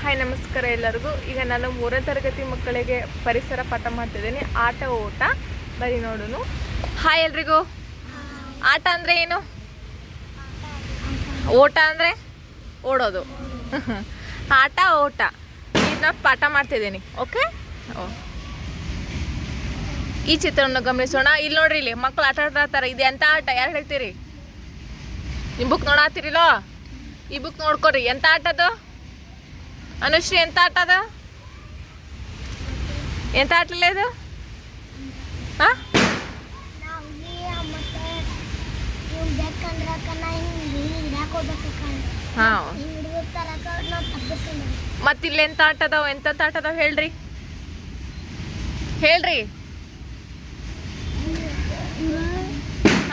Hi ನಮಸ್ಕಾರ ಎಲ್ಲರಿಗೂ. ಈಗ ನಾನು 3ನೇ ತರಗತಿ ಮಕ್ಕಳಿಗೆ ಪರಿಸರ ಪಾಠ ಮಾಡ್ತಿದ್ದೀನಿ. ಆಟ ಓಟ ಬರೀ ನೋಡೋನು. ಹಾಯ್ ಎಲ್ರಿಗೂ. ಆಟ ಅಂದರೆ ಏನು? ಓಟ ಅಂದರೆ ಓಡೋದು. ಆಟ ಓಟ ಇದನ್ನ ಪಾಠ ಮಾಡ್ತಿದ್ದೀನಿ. ಓಕೆ. ಈ ಚಿತ್ರವನ್ನು ಗಮನಿಸೋಣ. ಇಲ್ಲಿ ನೋಡ್ರಿ, ಇಲ್ಲಿ ಮಕ್ಕಳು ಆಟ ಆಡ್ತಾರೆ. ಇದು ಎಂಥ ಆಟ? ಯಾರು ಹೇಳ್ತೀರಿ? ನಿಮ್ಮ ಬುಕ್ ನೋಡಾತಿರಿಲೋ? ಈ ಬುಕ್ ನೋಡ್ಕೊರಿ. ಎಂಥ ಆಟ ಅದು? ಅನುಶ್ರೀ, ಎಂಥ ಆಟ ಅದ? ಎಂಥ ಆಟಲ್ಲ ಇದು? ಹಾಂ, ಹಾಂ. ಮತ್ತಿಲ್ಲಿ ಎಂಥ ಆಟ ಅದಾವ? ಎಂಥದ್ದು ಆಟ ಅದಾವ ಹೇಳ್ರಿ, ಹೇಳ್ರಿ.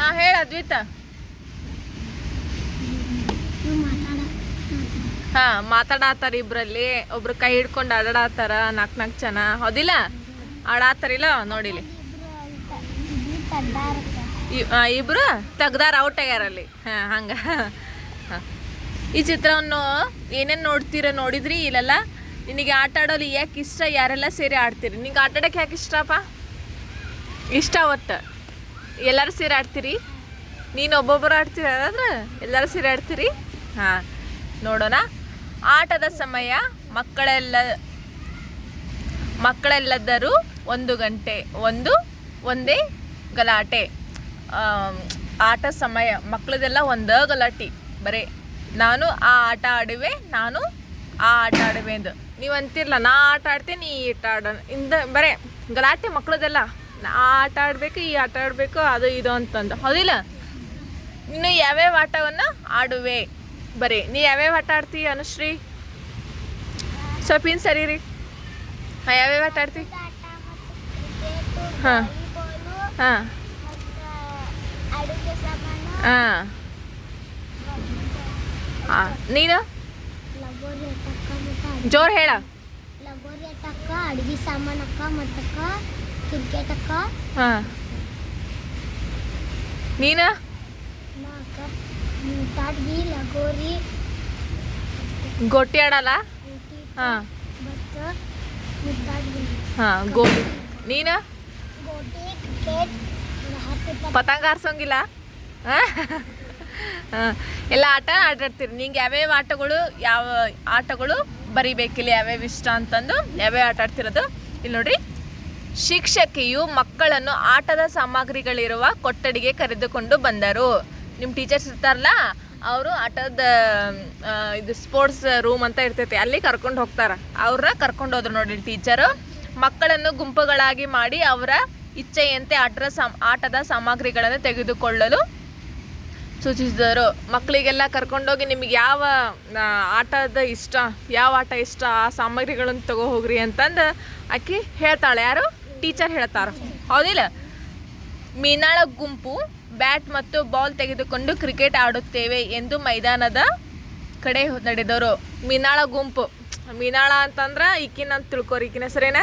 ಹಾಂ, ಹೇಳ ಅದ್ವಿತ. ಹಾಂ, ಮಾತಾಡತ್ತಾರ ಇಬ್ರಲ್ಲಿ. ಒಬ್ರು ಕೈ ಹಿಡ್ಕೊಂಡು ಆಡಾಡತ್ತಾರ. 4 ಜನ, ಹೌದಿಲ್ಲ? ಆಡಾತಾರಿಲ್ಲ ನೋಡಿಲಿ. ಇಬ್ರು ತೆಗ್ದಾರ, ಔಟ್ ಆಗ್ಯಾರಲ್ಲಿ. ಹಾಂ, ಹಂಗೆ. ಹಾಂ, ಈ ಚಿತ್ರವನ್ನು ಏನೇನು ನೋಡಿದ್ರಿ ಇಲ್ಲೆಲ್ಲ. ನಿನಗೆ ಆಟ ಆಡೋದು ಯಾಕೆ ಇಷ್ಟ? ಯಾರೆಲ್ಲ ಸೇರಿ ಆಡ್ತೀರಿ? ನಿಂಗೆ ಆಟ ಆಡೋಕ್ಕೆ ಯಾಕೆ ಇಷ್ಟಪ್ಪ? ಇಷ್ಟ ಒಟ್ಟು ಎಲ್ಲರೂ ಸೇರಿ ಆಡ್ತೀರಿ? ನೀನು ಒಬ್ಬೊಬ್ಬರು ಆಡ್ತೀರ ಅದಾದ್ರೆ ಎಲ್ಲರೂ ಸೇರಿ ಆಡ್ತೀರಿ? ಹಾಂ, ನೋಡೋಣ. ಆಟದ ಸಮಯ. ಮಕ್ಕಳೆಲ್ಲದರೂ 1 ಗಂಟೆ. ಒಂದೇ ಗಲಾಟೆ. ಆಟ ಸಮಯ ಮಕ್ಕಳದೆಲ್ಲ ಒಂದೇ ಗಲಾಟೆ. ಬರೀ ನಾನು ಆ ಆಟ ಆಡುವೆ, ನಾನು ಆ ಆಟ ಆಡುವೆ ಎಂದು ನೀವು ಅಂತಿರಲ್ಲ. ನಾ ಆಟ ಆಡ್ತೇನೆ, ನೀ ಆಟ ಆಡೋಣ ಇಂದ ಬರೇ ಗಲಾಟೆ ಮಕ್ಕಳದೆಲ್ಲ. ನಾ ಆಟ ಆಡಬೇಕು, ಈ ಆಟ ಆಡಬೇಕು, ಅದು ಇದು ಅಂತಂದು, ಹೌದಿಲ್ಲ? ಇನ್ನು ಯಾವ್ಯಾವ ಆಟವನ್ನು ಆಡುವೆ? ಬರೀ ನೀ ಯಾವ್ಯಾವ ಆಟ ಆಡ್ತೀವಿ ಅನುಶ್ರೀ? ಸ್ವಲ್ಪ ಇನ್ನು ಸರಿ ರೀ. ಹಾಂ, ಯಾವ್ಯಾವ ಆಟ ಆಡ್ತೀವಿ? ಹಾಂ, ಹಾಂ, ಹಾಂ, ಹಾಂ. ನೀನು ಜೋರು ಹೇಳ. ಲಗೋರಿ ಆಟಕ್ಕ, ಅಡುಗೆ ಸಾಮಾನಕ್ಕ, ಮತ್ತಕ್ಕ ಕ್ರಿಕೆಟ್ ಅಕ್ಕ. ಹಾಂ, ನೀನು? ತಾಡ್ಗಿ, ಲಗೋರಿ, ಗೊಟ್ಟಿ ಆಡಲ್ಲ? ಹಾಂ, ಹಾಂ, ಗೋಲಿ. ನೀನು? ಪತಂಗ ಹಾರಿಸೋಂಗಿಲ್ಲ? ಹಾಂ, ಎಲ್ಲ ಆಟ ಆಟಾಡ್ತೀರಿ. ನಿಂಗೆ ಯಾವ್ಯಾವ ಆಟಗಳು ಬರಿಬೇಕಿಲ್ಲ, ಯಾವ್ಯಾವ ಇಷ್ಟ ಅಂತಂದು ಯಾವ್ಯಾವ ಆಟ ಆಡ್ತಿರೋದು ಇಲ್ಲಿ ನೋಡ್ರಿ. ಶಿಕ್ಷಕಿಯು ಮಕ್ಕಳನ್ನು ಆಟದ ಸಾಮಗ್ರಿಗಳಿರುವ ಕೊಠಡಿಗೆ ಕರೆದುಕೊಂಡು ಬಂದರು. ನಿಮ್ಮ ಟೀಚರ್ಸ್ ಇರ್ತಾರಲ್ಲ, ಅವರು ಆಟದ ಇದು ಸ್ಪೋರ್ಟ್ಸ್ ರೂಮ್ ಅಂತ ಇರ್ತೈತಿ, ಅಲ್ಲಿ ಕರ್ಕೊಂಡು ಹೋಗ್ತಾರೆ. ಅವ್ರನ್ನ ಕರ್ಕೊಂಡು ಹೋದ್ರು ನೋಡಿ ಟೀಚರು. ಮಕ್ಕಳನ್ನು ಗುಂಪುಗಳಾಗಿ ಮಾಡಿ ಅವರ ಇಚ್ಛೆಯಂತೆ ಆಟದ ಸಾಮಗ್ರಿಗಳನ್ನು ತೆಗೆದುಕೊಳ್ಳಲು ಸೂಚಿಸಿದರು. ಮಕ್ಕಳಿಗೆಲ್ಲ ಕರ್ಕೊಂಡೋಗಿ ನಿಮಗೆ ಯಾವ ಆಟದ ಇಷ್ಟ, ಯಾವ ಆಟ ಇಷ್ಟ, ಆ ಸಾಮಗ್ರಿಗಳನ್ನು ತಗೋ ಹೋಗ್ರಿ ಅಂತಂದು ಆಕಿ ಹೇಳ್ತಾಳೆ. ಯಾರು? ಟೀಚರ್ ಹೇಳ್ತಾರೆ, ಹೌದಿಲ್ಲ? ಮೀನಾಳ ಗುಂಪು ಬ್ಯಾಟ್ ಮತ್ತು ಬಾಲ್ ತೆಗೆದುಕೊಂಡು ಕ್ರಿಕೆಟ್ ಆಡುತ್ತೇವೆ ಎಂದು ಮೈದಾನದ ಕಡೆ ನಡೆದರು. ಮೀನಾಳ ಗುಂಪು, ಮೀನಾಳ ಅಂತಂದ್ರೆ ಈಕಿನ ಅಂತ ತಿಳ್ಕೊರಿ. ಈಕಿನ ಹೆಸರೇನ?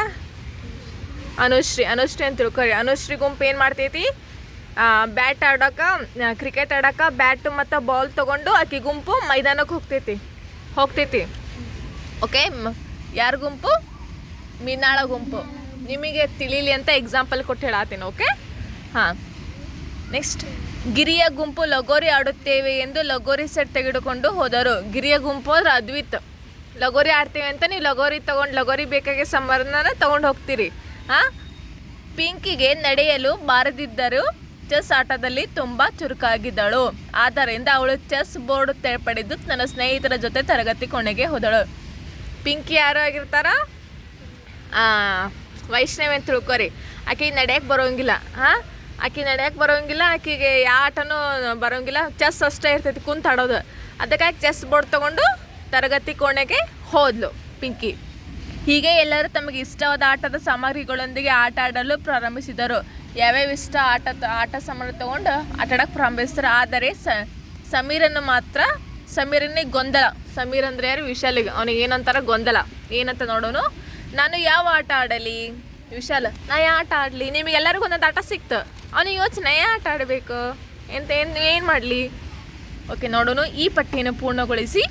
ಅನುಶ್ರೀ ಅಂತ ತಿಳ್ಕೊರಿ. ಅನುಶ್ರೀ ಗುಂಪು ಏನು ಮಾಡ್ತೈತಿ? ಬ್ಯಾಟ್ ಆಡೋಕೆ, ಕ್ರಿಕೆಟ್ ಆಡೋಕೆ ಬ್ಯಾಟು ಮತ್ತು ಬಾಲ್ ತೊಗೊಂಡು ಆಕಿ ಗುಂಪು ಮೈದಾನಕ್ಕೆ ಹೋಗ್ತೈತಿ. ಓಕೆ. ಯಾರ ಗುಂಪು? ಮೀನಾಳ ಗುಂಪು. ನಿಮಗೆ ತಿಳಿಲಿ ಅಂತ ಎಕ್ಸಾಂಪಲ್ ಕೊಟ್ಟು ಹೇಳತ್ತೀನಿ. ಓಕೆ. ಹಾಂ, ನೆಕ್ಸ್ಟ್. ಗಿರಿಯ ಗುಂಪು ಲಗೋರಿ ಆಡುತ್ತೇವೆ ಎಂದು ಲಗೋರಿ ಸೆಟ್ ತೆಗೆದುಕೊಂಡು ಹೋದರು. ಗಿರಿಯ ಗುಂಪು ಅಂದ್ರೆ ಅದ್ವಿತ್. ಲಗೋರಿ ಆಡ್ತೇವೆ ಅಂತ ನೀವು ಲಗೋರಿ ಬೇಕಾಗಿ ಸಂಬಂಧನ ತೊಗೊಂಡು ಹೋಗ್ತೀರಿ. ಹಾಂ. ಪಿಂಕಿಗೆ ನಡೆಯಲು ಬಾರದಿದ್ದರೂ ಚೆಸ್ ಆಟದಲ್ಲಿ ತುಂಬ ಚುರುಕಾಗಿದ್ದಳು. ಆದ್ದರಿಂದ ಅವಳು ಚೆಸ್ ಬೋರ್ಡ್ ಪಡೆದು ತನ್ನ ಸ್ನೇಹಿತರ ಜೊತೆ ತರಗತಿ ಕೋಣೆಗೆ ಹೋದಳು. ಪಿಂಕಿ ಯಾರು ಆಗಿರ್ತಾರ? ವೈಷ್ಣವಿ ಅಂತ ತಿಳ್ಕೊರಿ. ಆಕೆಗೆ ನಡೆಯಕ್ಕೆ ಬರೋಂಗಿಲ್ಲ. ಹಾಂ, ಆಕೆ ನಡೆಯಕ್ಕೆ ಬರೋಂಗಿಲ್ಲ. ಆಕೆಗೆ ಯಾವ ಆಟನೂ ಬರೋಂಗಿಲ್ಲ. ಚೆಸ್ ಅಷ್ಟೇ ಇರ್ತೈತಿ ಕುಂತಾಡೋದು. ಅದಕ್ಕಾಗಿ ಚೆಸ್ ಬೋರ್ಡ್ ತೊಗೊಂಡು ತರಗತಿ ಕೋಣೆಗೆ ಹೋದ್ಲು ಪಿಂಕಿ. ಹೀಗೆ ಎಲ್ಲರೂ ತಮಗೆ ಇಷ್ಟವಾದ ಆಟದ ಸಾಮಗ್ರಿಗಳೊಂದಿಗೆ ಆಟ ಆಡಲು ಪ್ರಾರಂಭಿಸಿದರು. ಯಾವ್ಯಾವ ಇಷ್ಟ ಆಟ ಸಾಮಾನು ತೊಗೊಂಡು ಆಟ ಆಡೋಕ್ಕೆ ಪ್ರಾರಂಭಿಸ್ತಾರೆ. ಆದರೆ ಸಮೀರನಿಗೆ ಗೊಂದಲ. ಸಮೀರ್ ಅಂದರೆ ಯಾರು? ವಿಶಾಲಿಗೆ. ಅವನಿಗೆ ಏನಂತಾರ? ಗೊಂದಲ. ಏನಂತ ನೋಡೋನು. ನಾನು ಯಾವ ಆಟ ಆಡಲಿ? ವಿಶಾಲ್, ನಾ ಯಾವ ಆಟ ಆಡಲಿ? ನಿಮಗೆಲ್ಲರಿಗೂ ಒಂದೊಂದು ಆಟ ಸಿಕ್ತು. ಅವನಿಗೆ ಯೋಚನೆ, ಯಾವ ಆಟ ಆಡಬೇಕು ಏನು ಮಾಡಲಿ? ಓಕೆ, ನೋಡೋನು. ಈ ಪಟ್ಟಿಯನ್ನು ಪೂರ್ಣಗೊಳಿಸಿ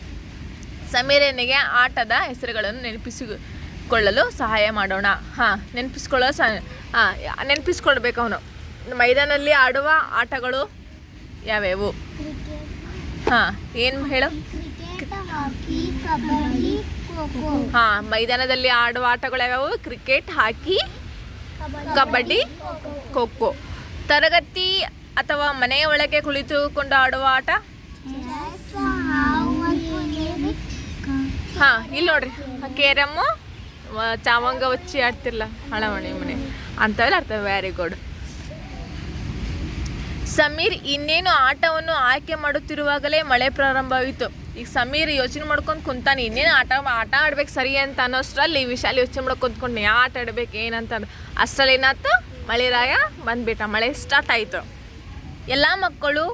ಸಮೀರನಿಗೆ ಆಟದ ಹೆಸರುಗಳನ್ನು ನೆನಪಿಸಿಕೊಳ್ಳಲು ಸಹಾಯ ಮಾಡೋಣ. ನೆನಪಿಸ್ಕೊಳ್ಬೇಕು ಅವನು. ಮೈದಾನಲ್ಲಿ ಆಡುವ ಆಟಗಳು ಯಾವ್ಯಾವು? ಏನು ಹೇಳು? ಕ್ರಿಕೆಟ್, ಹಾಕಿ, ಕಬಡ್ಡಿ, ಖೋ-ಖೋ. ಮೈದಾನದಲ್ಲಿ ಆಡುವ ಆಟಗಳು ಯಾವ್ಯಾವು? ಕ್ರಿಕೆಟ್, ಹಾಕಿ, ಕಬಡ್ಡಿ, ಖೋ-ಖೋ. ತರಗತಿ ಅಥವಾ ಮನೆಯ ಒಳಗೆ ಕುಳಿತುಕೊಂಡು ಆಡುವ ಆಟ? ಇಲ್ಲಿ ನೋಡ್ರಿ, ಕೇರಮ್ಮು, ಚಾವಂಗ ಹಚ್ಚಿ ಆಡ್ತಿರ್ಲ, ಹಳಮಣಿ ಮನೆ ಅಂತವೆಲ್ಲ ಆಡ್ತವೆ. Very good. ಸಮೀರ್ ಇನ್ನೇನು ಆಟವನ್ನು ಆಯ್ಕೆ ಮಾಡುತ್ತಿರುವಾಗಲೇ ಮಳೆ ಪ್ರಾರಂಭವಾಯಿತು. ಈಗ ಸಮೀರ್ ಯೋಚನೆ ಮಾಡ್ಕೊಂಡು ಕುಂತಾನೆ, ಇನ್ನೇನು ಆಟ ಆಡ್ಬೇಕು ಸರಿ ಅಂತ ಅನ್ನೋಷ್ಟರಲ್ಲಿ ವಿಶಾಲ್ ಯೋಚನೆ ಮಾಡ್ಕೊಂಡು ಕುಂತ್ಕೊಂಡು ಯಾವ ಆಟ ಆಡ್ಬೇಕು ಏನಂತ. ಅಷ್ಟರಲ್ಲಿ ಏನಾಯ್ತು, ಮಳೆರಾಯ ಬಂದ್ಬಿಟ್ಟ, ಮಳೆ ಸ್ಟಾರ್ಟ್ ಆಯಿತು. ಎಲ್ಲ ಮಕ್ಕಳು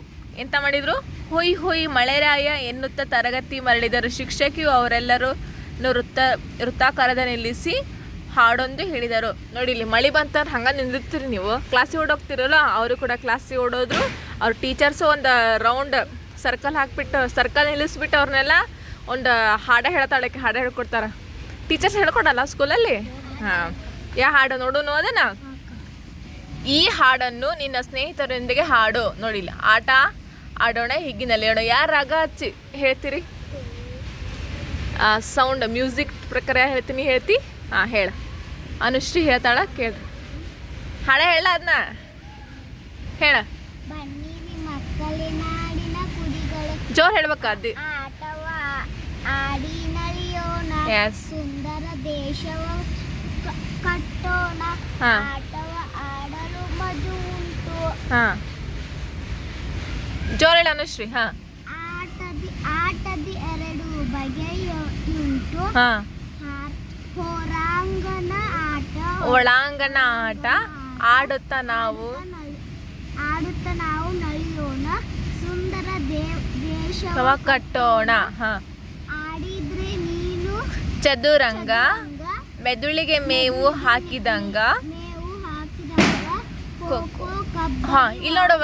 ಎಂತ ಮಾಡಿದರು? ಹೊಯ್ ಹೊಯ್ ಮಳೆರಾಯ ಎನ್ನುತ್ತಾ ತರಗತಿ ಮರಳಿದರು. ಶಿಕ್ಷಕಿಯು ಅವರೆಲ್ಲರೂ ವೃತ್ತಾಕಾರದ ನಿಲ್ಲಿಸಿ ಹಾಡೊಂದು ಹೇಳಿದರು. ನೋಡಿ, ಇಲ್ಲಿ ಮಳೆ ಬಂತಾರೆ ಹಂಗೆ ನಿಂದಿರ್ತೀರಿ ನೀವು. ಕ್ಲಾಸಿಗೆ ಓಡೋಗ್ತಿರಲ್ಲ, ಅವರು ಕೂಡ ಕ್ಲಾಸಿಗೆ ಓಡೋದ್ರು. ಅವ್ರ ಟೀಚರ್ಸು ಒಂದು ರೌಂಡ್ ಸರ್ಕಲ್ ನಿಲ್ಲಿಸ್ಬಿಟ್ಟು ಅವ್ರನ್ನೆಲ್ಲ ಒಂದು ಹಾಡ ಹೇಳ್ತಾಳಕ್ಕೆ ಹಾಡು ಹೇಳ್ಕೊಡ್ತಾರೆ. ಟೀಚರ್ಸ್ ಹೇಳ್ಕೊಡಲ್ಲ ಸ್ಕೂಲಲ್ಲಿ? ಯಾವ ಹಾಡು ನೋಡು ಅದನ್ನ. ಈ ಹಾಡನ್ನು ನಿನ್ನ ಸ್ನೇಹಿತರೊಂದಿಗೆ ಹಾಡು. ನೋಡಿಲ್ಲ, ಆಟ ಆಡೋಣ ಹಿಗ್ಗಿನಲ್ಲಿ ಆಡೋಣ. ಯಾರು ರಾಗ ಹಚ್ಚಿ ಹೇಳ್ತೀರಿ? ಸೌಂಡ್ ಮ್ಯೂಸಿಕ್ ಪ್ರಕಾರ ಹೇಳ್ತೀನಿ, ಹೇಳ್ತಿ? ಹೇಳ. ಅನುಶ್ರೀ ಹೇಳ್ತಾಳ, ಕೇಳ್ರಿ. ಹಾಡ ಹೇಳ, ಅದನ್ನ ಹೇಳ. ಬನ್ನಿರಿ ಮಕ್ಕಳೇ ನಾಡಿನ ಕುಡಿಗಳು, ಜೋರ್ ಹೇಳ್ಬೇಕ? ಅದು ಆಟವ ಆಡಿ ನಲಿಯೋಣ, ಸುಂದರ ದೇಶವ ಕಟ್ಟೋಣ, ಆಟವ ಆಡಲು ಮಜು ಉಂಟು. ಜೋರ್ ಹೇಳ ಅನುಶ್ರೀ. ಆಟದಿ ಎರಡು ಬಗೆಯುಂಟು, ಹೊರಾಂಗಣ ಆಟ, ಒಳಾಂಗಣ ಆಟ. ಆಡುತ್ತಾ ನಾವು ನಲಿಯೋಣ, ಸುಂದರ ದೇಶವ ಕಟ್ಟೋಣ. ಆಡಿದ್ರೆ ನೀನು ಚದುರಂಗ, ಮೆದುಳಿಗೆ ಮೇವು ಹಾಕಿದಂಗ. ಇಲ್ಲಿ ನೋಡುವ,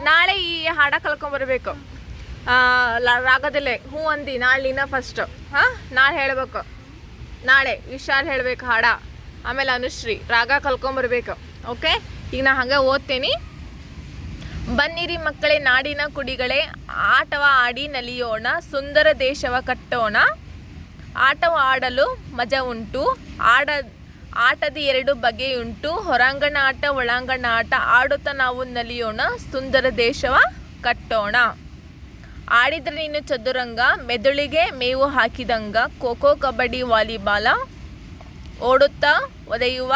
ನಾಳೆ ಈ ಹಾಡ ಕಲ್ಕೊಂಬರ್ಬೇಕು. ರಾಗದಲ್ಲೇ ಹ್ಞೂ ಅಂದಿ. ನಾಳಿನ ಫಸ್ಟ್ ನಾಳೆ ಹೇಳ್ಬೇಕು. ನಾಳೆ ವಿಶಾಲ್ ಹೇಳ್ಬೇಕು ಹಾಡ, ಆಮೇಲೆ ಅನುಶ್ರೀ ರಾಗ ಕಲ್ಕೊಂಬರ್ಬೇಕು. ಓಕೆ, ಈಗ ನಾ ಹಂಗೆ ಓದ್ತೇನೆ. ಬನ್ನಿರಿ ಮಕ್ಕಳೇ ನಾಡಿನ ಕುಡಿಗಳೇ, ಆಟವ ಆಡಿ ನಲಿಯೋಣ, ಸುಂದರ ದೇಶವ ಕಟ್ಟೋಣ, ಆಟವ ಆಡಲು ಮಜಾ ಉಂಟು, ಆಟದ ಎರಡು ಬಗೆಯುಂಟು, ಹೊರಾಂಗಣ ಆಟ ಒಳಾಂಗಣ ಆಟ. ಆಡುತ್ತಾ ನಾವು ನಲಿಯೋಣ, ಸುಂದರ ದೇಶವ ಕಟ್ಟೋಣ. ಆಡಿದ್ರೆ ನೀನು ಚದುರಂಗ, ಮೆದುಳಿಗೆ ಮೇವು ಹಾಕಿದಂಗ, ಖೋಖೋ ಕಬಡ್ಡಿ ವಾಲಿಬಾಲ, ಓಡುತ್ತಾ ಒದೆಯುವ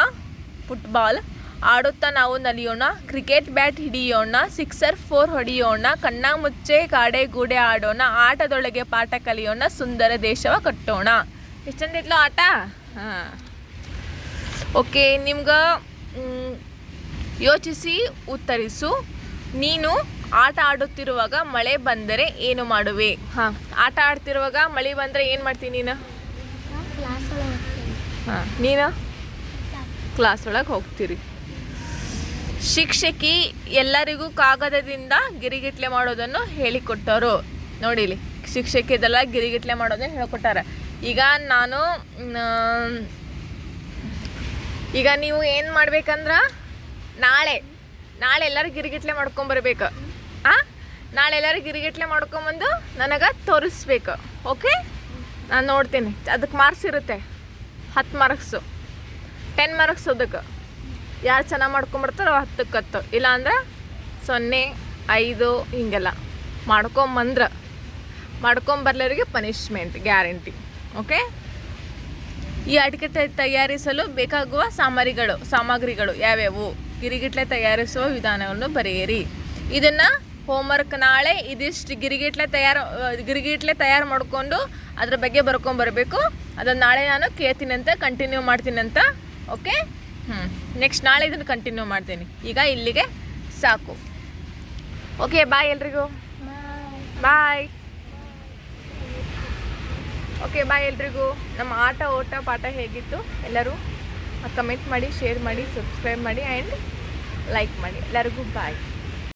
ಫುಟ್ಬಾಲ್, ಆಡುತ್ತಾ ನಾವು ನಲಿಯೋಣ, ಕ್ರಿಕೆಟ್ ಬ್ಯಾಟ್ ಹಿಡಿಯೋಣ, 6 4 ಹೊಡೆಯೋಣ, ಕಣ್ಣ ಮುಚ್ಚೆ ಕಾಡೆ ಗೂಡೆ ಆಡೋಣ, ಆಟದೊಳಗೆ ಪಾಠ ಕಲಿಯೋಣ, ಸುಂದರ ದೇಶವ ಕಟ್ಟೋಣ. ಎಷ್ಟು ಚಂದ ಇದ್ಲು ಆಟ. ಓಕೆ, ನಿಮ್ಗೆ ಯೋಚಿಸಿ ಉತ್ತರಿಸು. ನೀನು ಆಟ ಆಡುತ್ತಿರುವಾಗ ಮಳೆ ಬಂದರೆ ಏನು ಮಾಡುವೆ? ಆಟ ಆಡ್ತಿರುವಾಗ ಮಳೆ ಬಂದರೆ ಏನು ಮಾಡ್ತೀನಿ ನೀನು? ನೀನು ಕ್ಲಾಸ್ ಒಳಗೆ ಹೋಗ್ತೀರಿ. ಶಿಕ್ಷಕಿ ಎಲ್ಲರಿಗೂ ಕಾಗದದಿಂದ ಗಿರಿಗಿಟ್ಲೆ ಮಾಡೋದನ್ನು ಹೇಳಿಕೊಟ್ಟರು. ನೋಡಿಲಿ, ಶಿಕ್ಷಕಿ ಇದೆಲ್ಲ ಗಿರಿಗಿಟ್ಲೆ ಮಾಡೋದನ್ನು ಹೇಳ್ಕೊಟ್ಟಾರ. ಈಗ ನೀವು ಏನು ಮಾಡ್ಬೇಕಂದ್ರೆ, ನಾಳೆ ಎಲ್ಲರೂ ಗಿರಿಗಿಟ್ಲೆ ಮಾಡ್ಕೊಂಬರ್ಬೇಕು. ನಾಳೆ ಎಲ್ಲರೂ ಗಿರಿಗಿಟ್ಲೆ ಮಾಡ್ಕೊಂಬಂದು ನನಗೆ ತೋರಿಸ್ಬೇಕು. ಓಕೆ, ನಾನು ನೋಡ್ತೀನಿ. ಅದಕ್ಕೆ ಮಾರ್ಕ್ಸ್ ಇರುತ್ತೆ, 10 ಮಾರ್ಕ್ಸು, 10 ಮಾರ್ಕ್ಸ್. ಅದಕ್ಕೆ ಯಾರು ಚೆನ್ನಾಗಿ ಮಾಡ್ಕೊಂಬರ್ತಾರೋ 10ಕ್ಕೆ 10, ಇಲ್ಲಾಂದ್ರೆ 0 5 ಹಿಂಗೆಲ್ಲ ಮಾಡ್ಕೊಂಬರ್ಲರಿಗೆ ಪನಿಷ್ಮೆಂಟ್ ಗ್ಯಾರಂಟಿ. ಓಕೆ, ಈ ಅಡಿಕೆ ತಯಾರಿಸಲು ಬೇಕಾಗುವ ಸಾಮಗ್ರಿಗಳು ಯಾವ್ಯಾವು? ಗಿರಿಗಿಟ್ಲೆ ತಯಾರಿಸುವ ವಿಧಾನವನ್ನು ಬರೆಯಿರಿ. ಇದನ್ನು ಹೋಮ್ವರ್ಕ್ ನಾಳೆ ಇದಿಷ್ಟು ಗಿರಿಗಿಟ್ಲೆ ತಯಾರು ಮಾಡಿಕೊಂಡು ಅದ್ರ ಬಗ್ಗೆ ಬರ್ಕೊಂಬರ್ಬೇಕು. ಅದನ್ನು ನಾಳೆ ನಾನು ಕೇಳ್ತೀನಿ ಅಂತ, ಕಂಟಿನ್ಯೂ ಮಾಡ್ತೀನಿ ಅಂತ. ಓಕೆ, ನೆಕ್ಸ್ಟ್ ನಾಳೆ ಇದನ್ನು ಕಂಟಿನ್ಯೂ ಮಾಡ್ತೀನಿ. ಈಗ ಇಲ್ಲಿಗೆ ಸಾಕು. ಓಕೆ, ಬಾಯ್ ಎಲ್ರಿಗೂ. ಬಾಯ್. ಓಕೆ, ಬಾಯ್ ಎಲ್ರಿಗೂ. ನಮ್ಮ ಆಟ ಓಟ ಪಾಠ ಹೇಗಿತ್ತು ಎಲ್ಲರೂ ಕಮೆಂಟ್ ಮಾಡಿ, ಶೇರ್ ಮಾಡಿ, ಸಬ್ಸ್ಕ್ರೈಬ್ ಮಾಡಿ ಆ್ಯಂಡ್ ಲೈಕ್ ಮಾಡಿ. ಎಲ್ಲರಿಗೂ ಬಾಯ್.